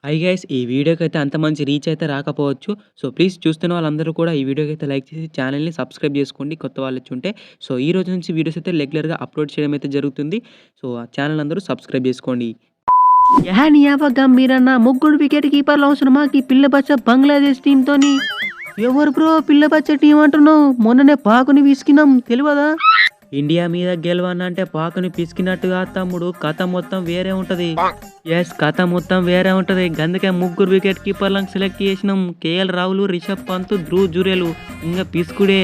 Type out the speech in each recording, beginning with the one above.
Hi guys! ఈ వీడియోకైతే అంత మంచి రీచ్ అయితే రాకపోవచ్చు. సో, ప్లీజ్ చూస్తున్న వాళ్ళందరూ కూడా ఈ వీడియోకైతే లైక్ చేసి ఛానెల్‌ని సబ్స్క్రైబ్ చేసుకోండి కొత్త వాళ్ళొచ్చుంటే. సో, ఈ రోజు నుంచి వీడియోస్ అయితే రెగ్యులర్‌గా అప్‌లోడ్ చేయడం అయితే జరుగుతుంది. సో, ఆ ఛానెల్ అందరూ సబ్స్క్రైబ్ చేసుకోండి. యహ నీ అవ్వ గంభీరన్న ముగ్గురు వికెట్ కీపర్లు అవసరమా ఈ పిల్ల బచ్చ బంగ్లాదేశ్ టీంతోని. ఎవరు బ్రో పిల్ల బచ్చ టీం అంటున్నావు? మొన్ననే పాకుని విసికినాం తెలియదా? ఇండియా మీద గెలవనంటే పాకుని పిసికినట్టుగా తమ్ముడు కథ మొత్తం వేరే ఉంటది. యెస్, కథ మొత్తం వేరే ఉంటది. గందుకే ముగ్గురు వికెట్ కీపర్లను సెలెక్ట్ చేసినాం. కేఎల్ రాహుల్, రిషబ్ పంత్, ధ్రువ్ జురేలు. ఇంకా పిసుకుడే.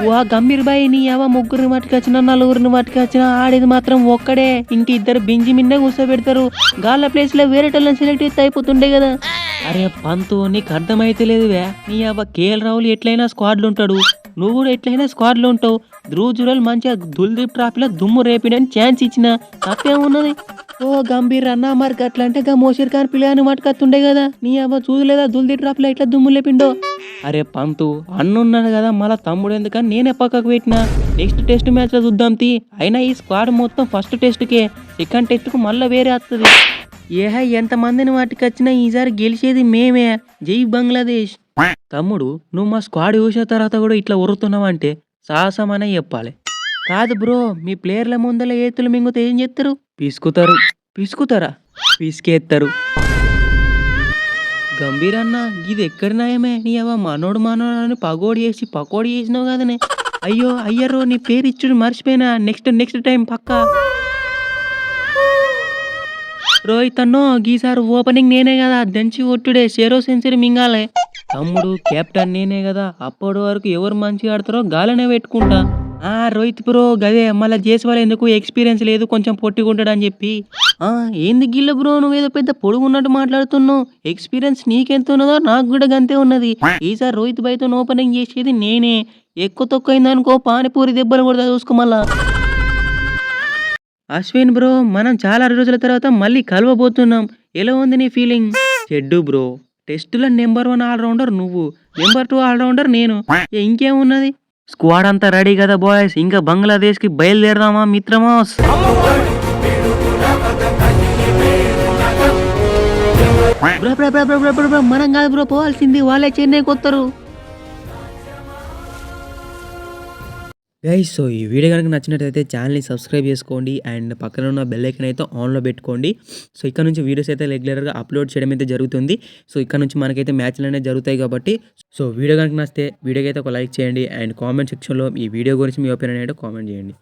వా గంభీర్ బాయ్ నీ అవ్వ ముగ్గురిని పట్టుకొచ్చిన నలుగురిని పట్టుకొచ్చిన ఆడేది మాత్రం ఒక్కడే. ఇంక ఇద్దరు బింజి మిన్నే కూర్చోబెడతారు. గాళ్ళ ప్లేస్ లో వేరే టోళ్ళని సెలెక్ట్ చేస్తే అయిపోతుండే కదా. అరే పంతు, నీకు అర్థమైతే లేదువే. నీ అవ్వ కేఎల్ రాహుల్ ఎట్లయినా స్క్వాడ్లో ఉంటాడు. నువ్వు కూడా ఎట్లయినా స్క్వాడ్లో ఉంటావు. ధ్రువ్ జురేల్ మంచిగా దుల్దీప్ ట్రాఫీలో దుమ్ము రేపిడని ఛాన్స్ ఇచ్చిన తప్పేమున్నది? ఓ గంభీర్ అన్న మరి అట్లా అంటే గా మోషిర్ ఖాన్ పిల్లని పట్టుకొస్తుండే కదా. నీ అవ్వ చూడలేదా దుల్దీప్ ట్రాఫీలో ఎట్లా దుమ్ము లేపిండో? అరే పంతు, అన్నున్నాడు కదా మళ్ళీ తమ్ముడు ఎందుకని నేనే పక్కకు పెట్టినా. నెక్స్ట్ టెస్ట్ మ్యాచ్లో చూద్దాం తీ. అయినా ఈ స్క్వాడ్ మొత్తం ఫస్ట్ టెస్ట్కే, సెకండ్ టెస్ట్కు మళ్ళీ వేరే వస్తుంది. ఏహ ఎంతమందిని పట్టుకొచ్చినా ఈసారి గెలిచేది మేమే. జై బంగ్లాదేశ్. తమ్ముడు, నువ్వు మా స్క్వాడ్ చూసిన తర్వాత కూడా ఇట్లా ఉరుతున్నావంటే సాహసం అనే చెప్పాలి. కాదు బ్రో, మీ ప్లేయర్ల ముందల ఏతులు మింగుతే ఏం చేస్తారు? పిసుకుతారు. పిసుకుతారా? పిసికేస్తారు. గంభీర్ అన్న ఇది ఎక్కడి న్యాయమే? నీ అవ్వ మనోడు అని పగోడి చేసి పకోడి చేసినావు కదనే. అయ్యో అయ్యరో నీ పేరు ఇచ్చుడు మర్చిపోయినా. నెక్స్ట్ టైం పక్కా. రోహిత్ అన్నో గీసారి ఓపెనింగ్ నేనే కదా, దంచి ఒట్టుడే 0 సెంచరీ మింగాలే. తమ్ముడు, కెప్టెన్ నేనే కదా, అప్పటి వరకు ఎవరు మంచిగా ఆడతారో గాలనే పెట్టుకుంటా. రోహిత్ బ్రో గదే మళ్ళీ చేసేవాళ్ళు ఎందుకు ఎక్స్పీరియన్స్ లేదు కొంచెం పొట్టిగుంటాడు అని చెప్పి. ఏంది గిల్ల బ్రో నువ్వేదో పెద్ద పొడుగున్నట్టు మాట్లాడుతున్నావు. ఎక్స్పీరియన్స్ నీకెంత ఉన్నదో నాకు కూడా గంతే ఉన్నది. ఈసారి రోహిత్ బైతో ఓపెనింగ్ చేసేది నేనే. ఎక్కువ తొక్కైందనుకో పానీపూరి దెబ్బలు కూడా చూసుకో మళ్ళా. అశ్విన్ బ్రో, మనం చాలా రోజుల తర్వాత మళ్ళీ కలవబోతున్నాం. ఎలా ఉంది నీ ఫీలింగ్? చెడ్డు బ్రో. టెస్టులో నెంబర్ 1 ఆల్రౌండర్ నువ్వు, నెంబర్ 2 ఆల్రౌండర్ నేను. ఇంకేమున్నది? స్క్వాడ్ అంతా రెడీ కదా బాయ్స్, ఇంకా బంగ్లాదేశ్కి బయలుదేరదామా మిత్రమా? మనం కాదు బ్రో పోవాల్సింది, వాళ్ళే చెన్నైకి వస్తారు. గైస్, సో ఈ వీడియో కనుక నచ్చినట్లయితే ఛానల్ని సబ్స్క్రైబ్ చేసుకోండి అండ్ పక్కన ఉన్న బెల్ ఐకాన్ అయితే ఆన్లో పెట్టుకోండి. సో ఇక్కడ నుంచి వీడియోస్ అయితే రెగ్యులర్గా అప్లోడ్ చేయడం అయితే జరుగుతుంది. సో ఇక్కడ నుంచి మనకైతే మ్యాచ్లు అనేవి జరుగుతాయి కాబట్టి, సో వీడియో కనుక నచ్చితే వీడియోకి అయితే ఒక లైక్ చేయండి అండ్ కామెంట్ సెక్షన్లో ఈ వీడియో గురించి మీ ఒపీనియన్ అయితే కామెంట్ చేయండి.